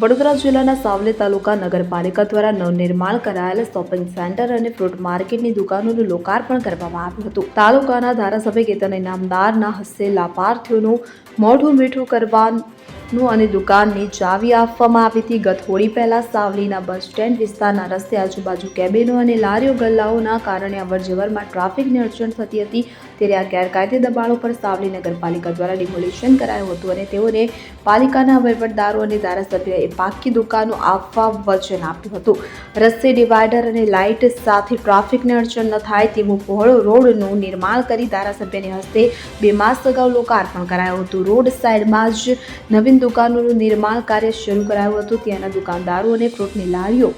વડોદરા જિલ્લાના સાવલી તાલુકા નગરપાલિકા દ્વારા નવનિર્માણ કરાયેલ શોપિંગ સેન્ટર અને ફ્રૂટ માર્કેટની દુકાનોનું લોકાર્પણ કરવામાં આવ્યું હતું. તાલુકાના ધારાસભ્ય કેતન ઇનામદારના હસ્તે લાભાર્થીઓનું મોઢું મીઠું કરવાનું અને દુકાનની ચાવી આપવામાં આવી હતી. ગત હોળી પહેલા સાવલીના બસ સ્ટેન્ડ વિસ્તારના રસ્તે આજુબાજુ કેબિનો અને લારીઓ ગલ્લાઓના કારણે અવરજવરમાં ટ્રાફિકની અડચણ થતી હતી. ત્યારે આ ગેરકાયદે દબાણો પર સાવલી નગરપાલિકા દ્વારા ડિમોલિશન કરાયું હતું અને તેઓને પાલિકાના વહીવટદારો અને ધારાસભ્યોએ પાકી દુકાનો આપવા વચન આપ્યું હતું. રસ્તે ડિવાઈડર અને લાઇટ સાથે ટ્રાફિકને અડચણ ન થાય તેવું પહોળો રોડનું નિર્માણ કરી ધારાસભ્યની હસ્તે 2 માસ અગાઉ લોકાર્પણ કરાયું હતું. રોડ સાઇડમાં જ નવીન દુકાનોનું નિર્માણ કાર્ય શરૂ કરાયું હતું. ત્યાંના દુકાનદારો અને ફ્રૂટની લારીઓ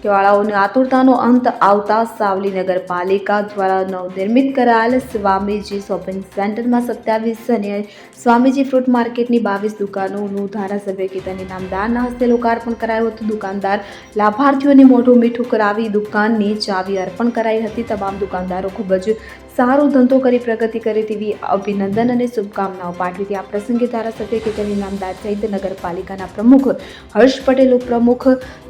વાળાઓની આતુરતાનો અંત આવતા સાવલી નગરપાલિકા દ્વારા નવનિર્મિત કરાયેલ સ્વામીજી શોપિંગ સેન્ટરમાં 27 અને સ્વામીજી ફ્રૂટ માર્કેટની 22 દુકાનોનું ધારાસભ્ય કેતન ઇનામદારના હસ્તે લોકાર્પણ કરાયું હતું. દુકાનદાર લાભાર્થીઓને મોઢું મીઠું કરાવી દુકાનની ચાવી અર્પણ કરાઈ હતી. તમામ દુકાનદારો ખૂબ જ સારો ધંધો કરી પ્રગતિ કરે તેવી અભિનંદન અને શુભકામનાઓ પાઠવી હતી. આ પ્રસંગે ધારાસભ્ય કેતન ઇનામદાર સહિત નગરપાલિકાના પ્રમુખ હર્ષ પટેલ, ઉપપ્રમુખ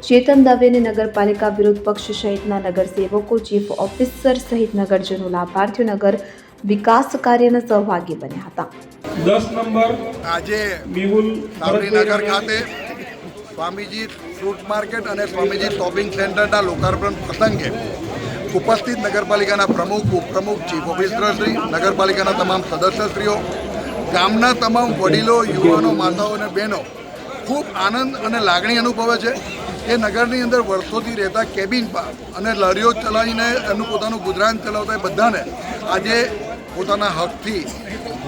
ચેતન દવે અને નગરપાલિકા વિરોધ પક્ષ સહિતના નગરસેવકો, ચીફ ઓફિસર સહિત નગરજનો, લાભાર્થીઓ નગર વિકાસ કાર્યના સહભાગી બન્યા હતા. 10 નંબર આજે મેહુલ સાવલી નગર ખાતે સ્વામીજી ફ્રૂટ માર્કેટ અને સ્વામીજી શોપિંગ સેન્ટરના લોકાર્પણ પ્રસંગે ઉપસ્થિત નગરપાલિકાના પ્રમુખ, ઉપપ્રમુખ, ચીફ ઓફિસરશ્રી, નગરપાલિકાના તમામ સદસ્યશ્રીઓ, ગામના તમામ વડીલો, યુવાનો, માતાઓ અને બહેનો ખૂબ આનંદ અને લાગણી અનુભવે છે. એ નગરની અંદર વર્ષોથી રહેતા કેબિનમાં અને લારીઓ ચલાવીને એનું પોતાનું ગુજરાન ચલાવતા એ બધાને આજે પોતાના હકથી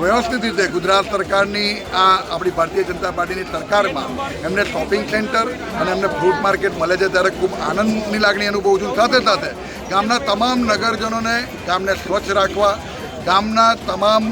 વ્યવસ્થિત રીતે ગુજરાત સરકારની આપણી ભારતીય જનતા પાર્ટીની સરકારમાં એમને શોપિંગ સેન્ટર અને એમને ફ્રૂટ માર્કેટ મળે છે ત્યારે ખૂબ આનંદની લાગણી અનુભવું છું. સાથે સાથે ગામના તમામ નગરજનોને ગામને સ્વચ્છ રાખવા, ગામના તમામ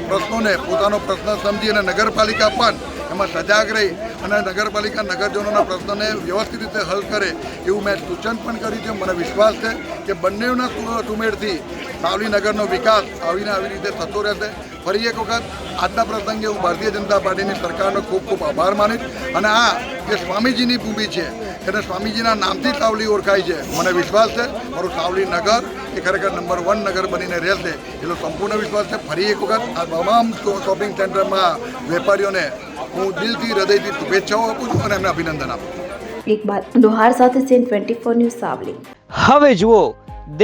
પ્રશ્નોને પોતાનો પ્રશ્ન સમજી અને નગરપાલિકા પણ એમાં સજાગ રહી અને નગરપાલિકા નગરજનોના પ્રશ્નોને વ્યવસ્થિત રીતે હલ કરે એવું મેં સૂચન પણ કર્યું છે. મને વિશ્વાસ છે કે બંનેના સુમેળથી સાવલી નગરનો વિકાસ આવીને આવી રીતે થતો રહેશે. ફરી એક વખત આજના પ્રસંગે હું ભારતીય જનતા પાર્ટીની સરકારનો ખૂબ ખૂબ આભાર માનીશ અને આ જે સ્વામીજીની ભૂમિ છે એને સ્વામીજીના નામથી સાવલી ઓળખાય છે. મને વિશ્વાસ છે મારું સાવલી નગર એ ખરેખર નંબર 1 નગર બનીને રહેશે એટલો સંપૂર્ણ વિશ્વાસ છે. ફરી એક વખત આ તમામ શોપિંગ સેન્ટરમાં વેપારીઓને હું દિલથી, હૃદયથી શુભેચ્છાઓ આપું છું અને એમને અભિનંદન આપું છું. ઇકબાલ દોહાર સાથે સીન 24 ન્યૂઝ સાવલી. હવે જુઓ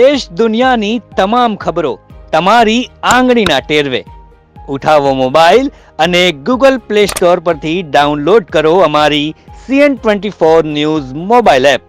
દેશ દુનિયાની તમામ ખબરો તમારી આંગળીના ટેરવે. ઉઠાવો મોબાઈલ અને Google Play Store પરથી ડાઉનલોડ કરો અમારી CN24 ન્યૂઝ મોબાઈલ એપ.